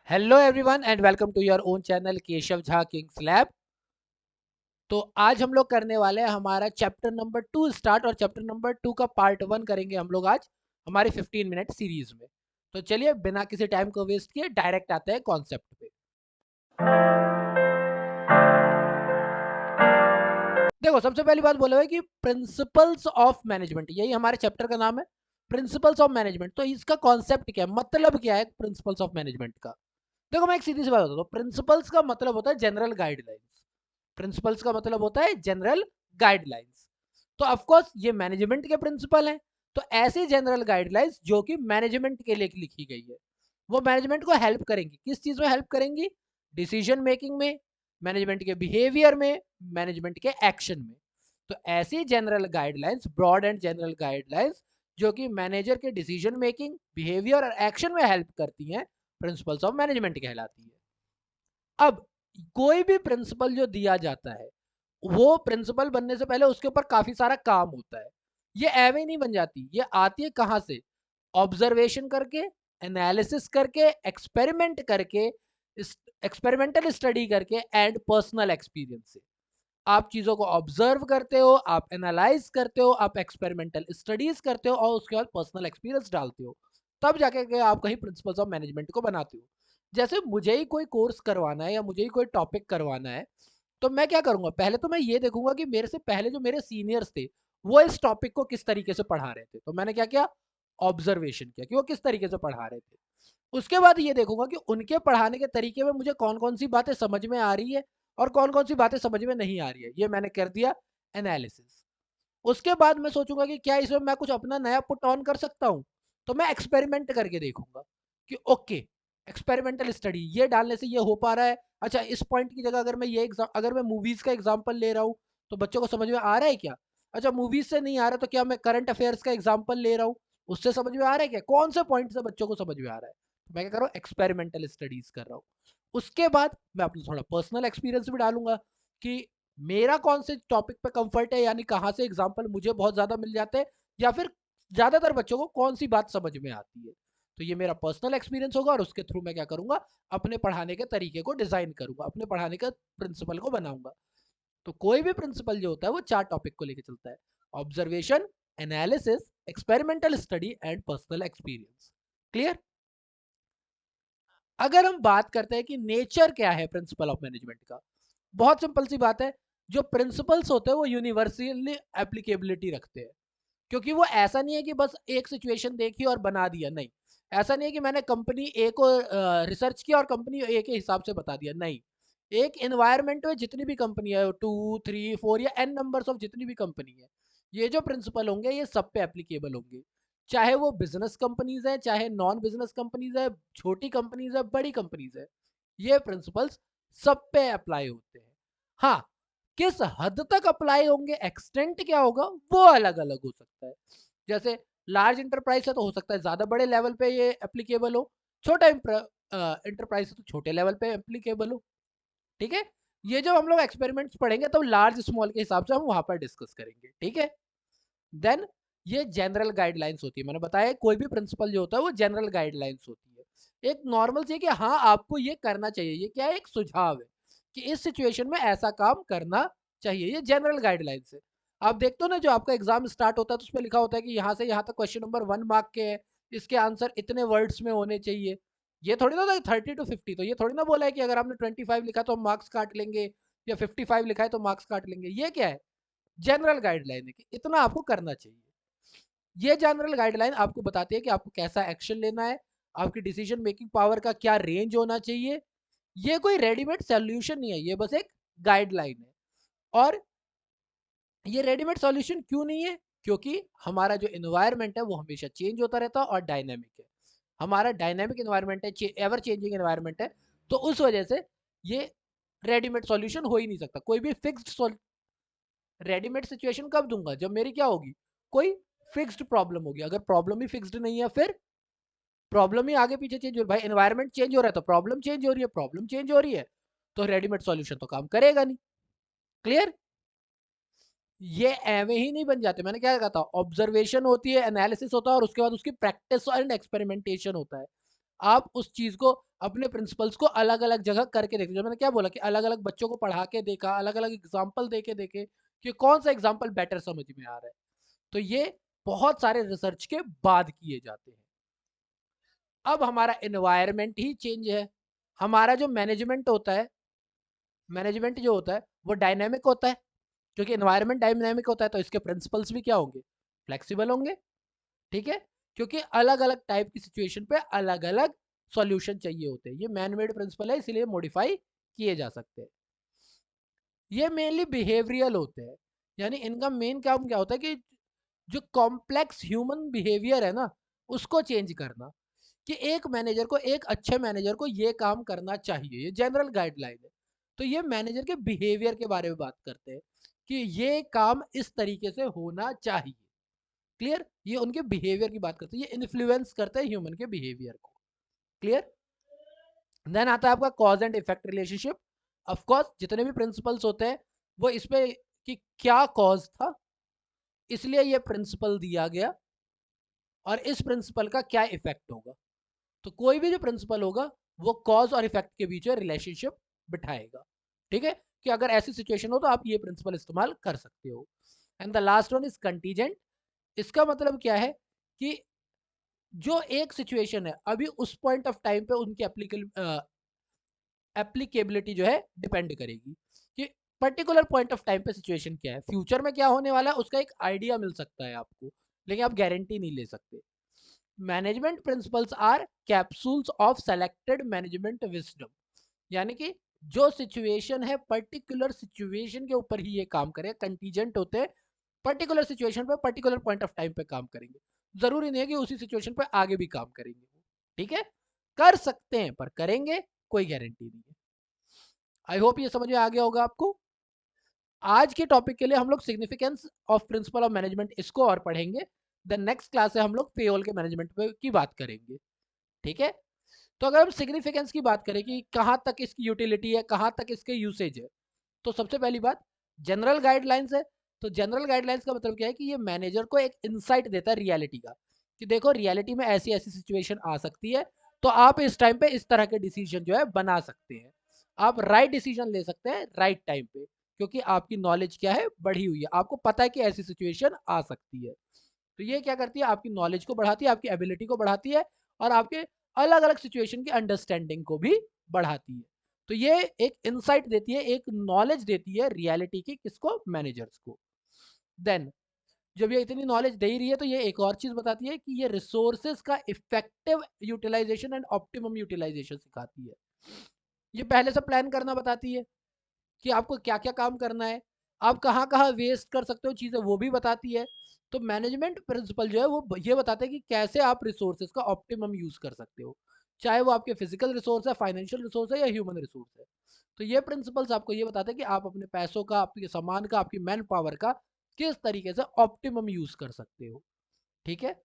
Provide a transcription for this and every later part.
Hello everyone and welcome to your own channel Keshav Jha kings lab. तो आज हम लोग करने वाले हैं हमारा चैप्टर नंबर 2 स्टार्ट, और चैप्टर नंबर 2 का पार्ट 1 करेंगे हम लोग आज हमारी 15 मिनट सीरीज में। तो चलिए बिना किसी टाइम को वेस्ट किए डायरेक्ट आते हैं कॉन्सेप्ट पे। देखो, सबसे पहली बात बोला हुआ है कि प्रिंसिपल्स ऑफ मैनेजमेंट, यही हमारे चैप्टर का नाम है, प्रिंसिपल्स ऑफ मैनेजमेंट। तो इसका कॉन्सेप्ट क्या है, मतलब क्या है प्रिंसिपल्स ऑफ मैनेजमेंट का। देखो, मैं एक सीधी सी बात बताता हूँ। प्रिंसिपल्स का मतलब होता है जनरल गाइडलाइंस। प्रिंसिपल्स का मतलब होता है जनरल गाइडलाइंस। तो ऑफ कोर्स ये मैनेजमेंट के प्रिंसिपल हैं। तो ऐसी जनरल गाइडलाइंस जो कि मैनेजमेंट के लिए लिखी गई है, वो मैनेजमेंट को हेल्प करेंगी। किस चीज में हेल्प करेंगी? डिसीजन मेकिंग में, मैनेजमेंट के बिहेवियर में, मैनेजमेंट के एक्शन में। तो ऐसी general guidelines, broad and general guidelines, जो कि मैनेजर के डिसीजन मेकिंग, बिहेवियर और एक्शन में हेल्प करती हैं, प्रिंसिपल्स ऑफ मैनेजमेंट कहलाती है। अब कोई भी प्रिंसिपल जो दिया जाता है, वो प्रिंसिपल बनने से पहले उसके ऊपर काफी सारा काम होता है। ये एवे नहीं बन जाती, ये आती है कहाँ से? ऑब्जर्वेशन करके, एनालिसिस करके, एक्सपेरिमेंट करके, एक्सपेरिमेंटल स्टडी करके एंड पर्सनल एक्सपीरियंस से। आप चीजों को ऑब्जर्व करते हो, आप एनालाइज करते हो, आप एक्सपेरिमेंटल स्टडीज करते हो और उसके बाद पर्सनल एक्सपीरियंस डालते हो, तब जाके के आप कहीं प्रिंसिपल्स ऑफ मैनेजमेंट को बनाते हो। जैसे मुझे ही कोई कोर्स करवाना है या मुझे ही कोई टॉपिक करवाना है, तो मैं क्या करूंगा? पहले तो मैं ये देखूंगा कि मेरे से पहले जो मेरे सीनियर्स थे, वो इस टॉपिक को किस तरीके से पढ़ा रहे थे। तो मैंने क्या किया? ऑब्जर्वेशन किया कि वो किस तरीके से पढ़ा रहे थे। उसके बाद ये देखूंगा कि उनके पढ़ाने के तरीके में मुझे कौन कौन सी बातें समझ में आ रही है और कौन कौन सी बातें समझ में नहीं आ रही है। ये मैंने कर दिया एनालिसिस। उसके बाद मैं सोचूंगा कि क्या इसमें मैं कुछ अपना नया पुट ऑन कर सकता हूँ। तो मैं एक्सपेरिमेंट करके देखूंगा कि ओके, एक्सपेरिमेंटल स्टडी ये डालने से ये हो पा रहा है। अच्छा, इस पॉइंट की जगह अगर मैं अगर मैं मूवीज का एग्जाम्पल ले रहा हूँ, तो बच्चों को समझ में आ रहा है क्या? अच्छा, मूवीज से नहीं आ रहा तो क्या मैं करंट अफेयर्स का एग्जाम्पल ले रहा हूँ, उससे समझ में आ रहा है क्या? कौन से पॉइंट से बच्चों को समझ में आ रहा है? मैं क्या कर रहा हूँ? एक्सपेरिमेंटल स्टडीज कर रहा हूँ। उसके बाद मैं अपना थोड़ा पर्सनल एक्सपीरियंस भी डालूंगा कि मेरा कौन से टॉपिक पे कंफर्ट है, यानी कहाँ से एग्जाम्पल मुझे बहुत ज्यादा मिल जाते हैं, या फिर ज्यादातर बच्चों को कौन सी बात समझ में आती है। तो ये मेरा पर्सनल एक्सपीरियंस होगा और उसके थ्रू मैं क्या करूंगा? अपने पढ़ाने के तरीके को डिजाइन करूंगा, अपने पढ़ाने का प्रिंसिपल को बनाऊंगा। तो कोई भी प्रिंसिपल जो होता है वो 4 टॉपिक को लेकर चलता है: observation, analysis, experimental study and personal experience. Clear? अगर हम बात करते हैं कि नेचर क्या है प्रिंसिपल ऑफ मैनेजमेंट का, बहुत सिंपल सी बात है। जो प्रिंसिपल्स होते हैं वो यूनिवर्सली एप्लीकेबिलिटी रखते हैं। क्योंकि वो ऐसा नहीं है कि बस एक सिचुएशन देखी और बना दिया, नहीं। ऐसा नहीं है कि मैंने कंपनी ए को रिसर्च किया और कंपनी ए के हिसाब से बता दिया, नहीं। एक एनवायरनमेंट में जितनी भी कंपनी है, 2 3 4 या एन नंबर्स ऑफ जितनी भी कंपनी है, ये जो प्रिंसिपल होंगे ये सब पे एप्लीकेबल होंगे। चाहे वो बिजनेस कंपनीज है, चाहे नॉन बिजनेस कंपनीज है, छोटी कंपनीज है, बड़ी कंपनीज है, ये प्रिंसिपल्स सब पे अप्लाई होते हैं। हाँ, किस हद तक अप्लाई होंगे, एक्सटेंट क्या होगा, वो अलग अलग हो सकता है। जैसे लार्ज इंटरप्राइज है तो हो सकता है ज्यादा बड़े लेवल पे ये एप्लीकेबल हो, छोटा इंटरप्राइज है तो छोटे लेवल पे एप्लीकेबल हो। ठीक है? ये जब हम लोग एक्सपेरिमेंट्स पढ़ेंगे तब लार्ज स्मॉल के हिसाब से हम वहां पर डिस्कस करेंगे। ठीक है? देन ये जनरल गाइडलाइंस होती है। मैंने बताया कोई भी प्रिंसिपल जो होता है वो जनरल गाइडलाइंस होती है। एक नॉर्मल से कि हाँ आपको ये करना चाहिए, ये क्या है? एक सुझाव है कि इस सिचुएशन में ऐसा काम करना चाहिए। ये जनरल गाइडलाइंस है। आप देखते हो ना, जो आपका एग्जाम स्टार्ट होता है तो उसमें लिखा होता है कि यहाँ से यहाँ तक क्वेश्चन नंबर 1 मार्क के है, इसके आंसर इतने वर्ड्स में होने चाहिए। ये थोड़ी ना 30 to 50, तो ये थोड़ी ना बोला है कि अगर आपने 25 लिखा तो हम मार्क्स काट लेंगे, या 55 लिखा है तो मार्क्स काट लेंगे। ये क्या है? जनरल गाइडलाइन है कि इतना आपको करना चाहिए। ये जनरल गाइडलाइन आपको बताती है कि आपको कैसा एक्शन लेना है, आपकी डिसीजन मेकिंग पावर का क्या रेंज होना चाहिए। ये कोई रेडीमेड सॉल्यूशन नहीं है, ये बस एक गाइडलाइन है। और ये रेडीमेड सॉल्यूशन क्यों नहीं है? क्योंकि हमारा जो एनवायरनमेंट है वो हमेशा चेंज होता रहता है और डायनेमिक है। हमारा डायनेमिक एनवायरनमेंट है, एवर चेंजिंग एनवायरनमेंट है। तो उस वजह से ये रेडीमेड सॉल्यूशन हो ही नहीं सकता। कोई भी फिक्स्ड रेडीमेड सिचुएशन कब दूंगा? जब मेरी क्या होगी? कोई फिक्स्ड प्रॉब्लम होगी। अगर प्रॉब्लम ही फिक्स्ड नहीं है, फिर प्रॉब्लम ही आगे पीछे चेंज हो रही है। भाई एनवायरनमेंट चेंज हो रहा है तो प्रॉब्लम चेंज हो रही है, प्रॉब्लम चेंज हो रही है तो रेडीमेड सॉल्यूशन तो काम करेगा नहीं। क्लियर? ये एवे ही नहीं बन जाते। मैंने क्या कहा था? ऑब्जर्वेशन होती है, एनालिसिस होता है और उसके बाद उसकी प्रैक्टिस एंड एक्सपेरिमेंटेशन होता है। आप उस चीज को, अपने प्रिंसिपल्स को अलग अलग जगह करके देखते हो। मैंने क्या बोला कि अलग अलग बच्चों को पढ़ा के देखा, अलग अलग एग्जाम्पल दे के देखे कि कौन सा एग्जाम्पल बेटर समझ में आ रहा है। तो ये बहुत सारे रिसर्च के बाद किए जाते हैं। अब हमारा एनवायरनमेंट ही चेंज है। हमारा जो मैनेजमेंट होता है, मैनेजमेंट जो होता है वो डायनेमिक होता है। क्योंकि एनवायरनमेंट डायनेमिक होता है तो इसके प्रिंसिपल्स भी क्या होंगे, फ्लेक्सिबल होंगे। ठीक है, क्योंकि अलग अलग टाइप की सिचुएशन पे अलग अलग सॉल्यूशन चाहिए होते हैं। ये मैन मेड प्रिंसिपल है, इसीलिए मॉडिफाई किए जा सकते हैं। ये मेनली बिहेवियरल होते हैं, यानी इनका मेन काम क्या होता है कि जो कॉम्प्लेक्स ह्यूमन बिहेवियर है ना, उसको चेंज करना। कि एक मैनेजर को, एक अच्छे मैनेजर को ये काम करना चाहिए, ये जनरल गाइडलाइन है। तो ये मैनेजर के बिहेवियर के बारे में बात करते हैं कि ये काम इस तरीके से होना चाहिए। क्लियर, ये उनके बिहेवियर की बात करते हैं, ये इन्फ्लुएंस करते हैं ह्यूमन के बिहेवियर को। क्लियर। देन आता है आपका cause and effect relationship. Of course जितने भी प्रिंसिपल्स होते हैं वो इस पे कि क्या कॉज था, इसलिए ये प्रिंसिपल दिया गया, और इस प्रिंसिपल का क्या इफेक्ट होगा। तो कोई भी जो प्रिंसिपल होगा वो कॉज और इफेक्ट के बीच में रिलेशनशिप बिठाएगा। ठीक है, कि अगर ऐसी सिचुएशन हो तो आप ये प्रिंसिपल इस्तेमाल कर सकते हो। And the last one is contingent. इसका मतलब क्या है कि जो एक सिचुएशन है अभी उस पॉइंट ऑफ टाइम पे उनकी एप्लीकेबिलिटी जो है डिपेंड करेगी कि पर्टिकुलर पॉइंट ऑफ टाइम पे सिचुएशन क्या है। फ्यूचर में क्या होने वाला है उसका एक आइडिया मिल सकता है आपको, लेकिन आप गारंटी नहीं ले सकते। Management principles are capsules of selected management wisdom, यानी कि जो सिचुएशन है पर्टिकुलर सिचुएशन के ऊपर ही ये काम करे। कंटीजेंट होते हैं, पर्टिकुलर सिचुएशन पे पर्टिकुलर पॉइंट ऑफ टाइम पे काम करेंगे। जरूरी नहीं है कि उसी सिचुएशन पे आगे भी काम करेंगे। ठीक है, कर सकते हैं पर करेंगे कोई गारंटी नहीं है। आई होप ये समझ में आ गया होगा आपको। आज के टॉपिक के लिए हम लोग significance of principle of management इसको और पढ़ेंगे। द नेक्स्ट क्लास से हम लोग पेरोल के मैनेजमेंट की बात करेंगे। ठीक है, तो अगर हम सिग्निफिकेंस की बात करें कि कहाँ तक इसकी यूटिलिटी है, कहाँ तक इसके यूसेज है, तो सबसे पहली बात जनरल गाइडलाइंस है। तो जनरल गाइडलाइंस का मतलब क्या है कि ये मैनेजर को एक इंसाइट देता है रियलिटी का, कि देखो रियलिटी में ऐसी ऐसी सिचुएशन आ सकती है, तो आप इस टाइम पे इस तरह के डिसीजन जो है बना सकते हैं। आप राइट डिसीजन ले सकते हैं राइट टाइम पे, क्योंकि आपकी नॉलेज क्या है, बढ़ी हुई है, आपको पता है कि ऐसी सिचुएशन आ सकती है। तो ये क्या करती है, आपकी नॉलेज को बढ़ाती है, आपकी एबिलिटी को बढ़ाती है, और आपके अलग अलग सिचुएशन की अंडरस्टैंडिंग को भी बढ़ाती है। तो ये एक इंसाइट देती है, एक नॉलेज देती है रियलिटी की, किसको, मैनेजर्स को। देन जब ये इतनी नॉलेज दे ही रही है तो ये एक और चीज बताती है कि ये रिसोर्सेज का effective utilisation and optimum utilisation सिखाती है। ये पहले से प्लान करना बताती है कि आपको क्या क्या काम करना है, आप कहाँ कहाँ वेस्ट कर सकते हो चीज़ें, वो भी बताती है। तो मैनेजमेंट प्रिंसिपल जो है वो ये बताते हैं कि कैसे आप रिसोर्सेज का ऑप्टिमम यूज़ कर सकते हो, चाहे वो आपके फिजिकल रिसोर्स है, फाइनेंशियल रिसोर्स है, या ह्यूमन रिसोर्स है। तो ये प्रिंसिपल्स आपको ये बताते हैं कि आप अपने पैसों का, आपके सामान का, आपकी मैन पावर का किस तरीके से ऑप्टिमम यूज़ कर सकते हो। ठीक है,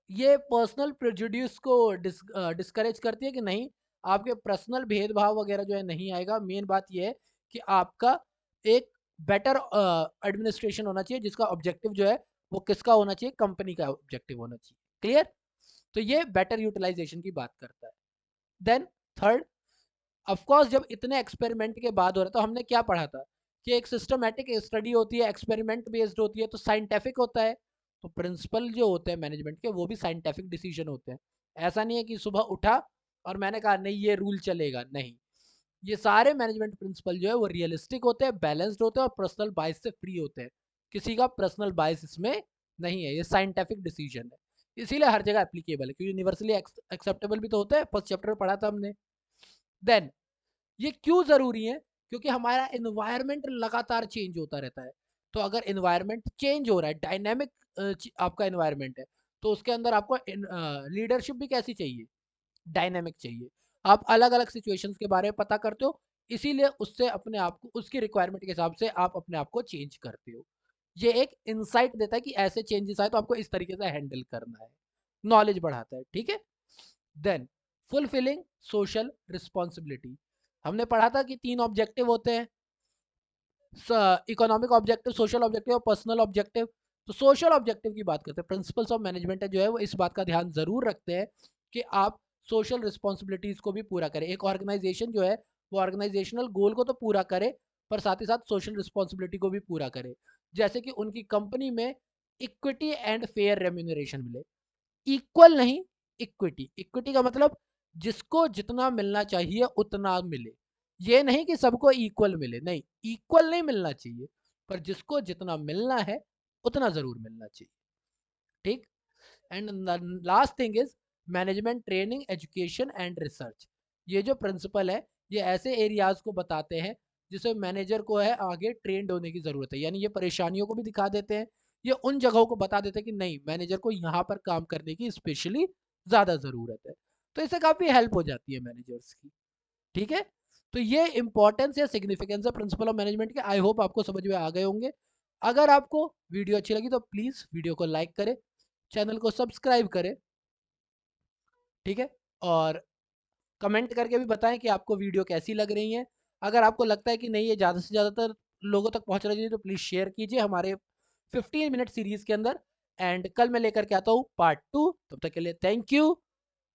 ये पर्सनल प्रेजुडिस को डिस्करेज करती है कि नहीं, आपके पर्सनल भेदभाव वगैरह जो है नहीं आएगा। मेन बात ये है कि आपका एक बेटर एडमिनिस्ट्रेशन होना चाहिए, जिसका ऑब्जेक्टिव जो है वो किसका होना चाहिए, कंपनी का ऑब्जेक्टिव होना चाहिए। क्लियर, तो ये बेटर यूटिलाइजेशन की बात करता है। देन थर्ड, ऑफकोर्स जब इतने एक्सपेरिमेंट के बाद हो रहा, तो हमने क्या पढ़ा था कि एक सिस्टमेटिक स्टडी होती है, एक्सपेरिमेंट बेस्ड होती है, तो साइंटिफिक होता है। तो प्रिंसिपल जो होते हैं मैनेजमेंट के वो भी साइंटिफिक डिसीजन होते हैं। ऐसा नहीं है कि सुबह उठा और मैंने कहा नहीं ये रूल चलेगा, नहीं। ये सारे मैनेजमेंट प्रिंसिपल जो है वो रियलिस्टिक होते हैं, बैलेंस्ड होते हैं, और पर्सनल बाइस से फ्री होते हैं। किसी का पर्सनल बाइस इसमें नहीं है, ये साइंटिफिक डिसीजन है, इसीलिए हर जगह एप्लीकेबल है, क्योंकि यूनिवर्सली एक्सेप्टेबल भी तो होता है, फर्स्ट चैप्टर में पढ़ा था हमने। देन ये क्यों ज़रूरी है, क्योंकि हमारा एनवायरनमेंट लगातार चेंज होता रहता है। तो अगर एनवायरनमेंट चेंज हो रहा है, डायनेमिक आपका एनवायरनमेंट है, तो उसके अंदर आपको लीडरशिप भी कैसी चाहिए, डायनेमिक चाहिए। आप अलग अलग सिचुएशंस के बारे में पता करते हो, इसीलिए उससे अपने आप को, उसकी रिक्वायरमेंट के हिसाब से आप अपने आप को चेंज करते हो। ये एक इंसाइट देता है कि ऐसे चेंजेस आए तो आपको इस तरीके से हैंडल करना है, नॉलेज बढ़ाता है। ठीक है, देन फुलफिलिंग सोशल रिस्पॉन्सिबिलिटी। हमने पढ़ा था कि 3 ऑब्जेक्टिव होते हैं, इकोनॉमिक ऑब्जेक्टिव, सोशल ऑब्जेक्टिव और पर्सनल ऑब्जेक्टिव। तो सोशल ऑब्जेक्टिव की बात करते हैं, प्रिंसिपल्स ऑफ मैनेजमेंट है जो है वो इस बात का ध्यान जरूर रखते हैं कि आप सोशल रिस्पॉन्सिबिलिटीज को भी पूरा करें। एक ऑर्गेनाइजेशन जो है वो ऑर्गेनाइजेशनल गोल को तो पूरा करे, पर साथ ही साथ सोशल रिस्पॉन्सिबिलिटी को भी पूरा करे। जैसे कि उनकी कंपनी में इक्विटी एंड फेयर रेम्यूनरेशन मिले। इक्वल नहीं, इक्विटी। इक्विटी का मतलब जिसको जितना मिलना चाहिए उतना मिले। ये नहीं कि सबको इक्वल मिले, नहीं, इक्वल नहीं मिलना चाहिए, पर जिसको जितना मिलना है उतना जरूर मिलना चाहिए। ठीक। And last thing is management training, education and research. ये जो प्रिंसिपल है ये ऐसे एरियाज को बताते हैं जिसमें मैनेजर को है आगे ट्रेंड होने की जरूरत है। यानी ये परेशानियों को भी दिखा देते हैं, ये उन जगहों को बता देते हैं कि नहीं, मैनेजर को यहाँ पर काम करने की स्पेशली ज़्यादा ज़रूरत है। तो इससे काफ़ी हेल्प हो जाती है मैनेजर्स की। ठीक है। तो ये इंपॉर्टेंस या सिग्निफिकेंस है प्रिंसिपल ऑफ मैनेजमेंट के। आई होप आपको समझ में आ गए होंगे। अगर आपको वीडियो अच्छी लगी तो प्लीज़ वीडियो को लाइक करें, चैनल को सब्सक्राइब करें। ठीक है। और कमेंट करके भी बताएं कि आपको वीडियो कैसी लग रही है। अगर आपको लगता है कि नहीं ये ज़्यादा से ज़्यादातर लोगों तक पहुंच रही है तो प्लीज़ शेयर कीजिए हमारे 15 मिनट सीरीज़ के अंदर। एंड कल मैं लेकर के आता हूँ पार्ट 2। तब तक के लिए thank you,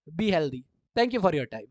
be healthy, thank you for your time.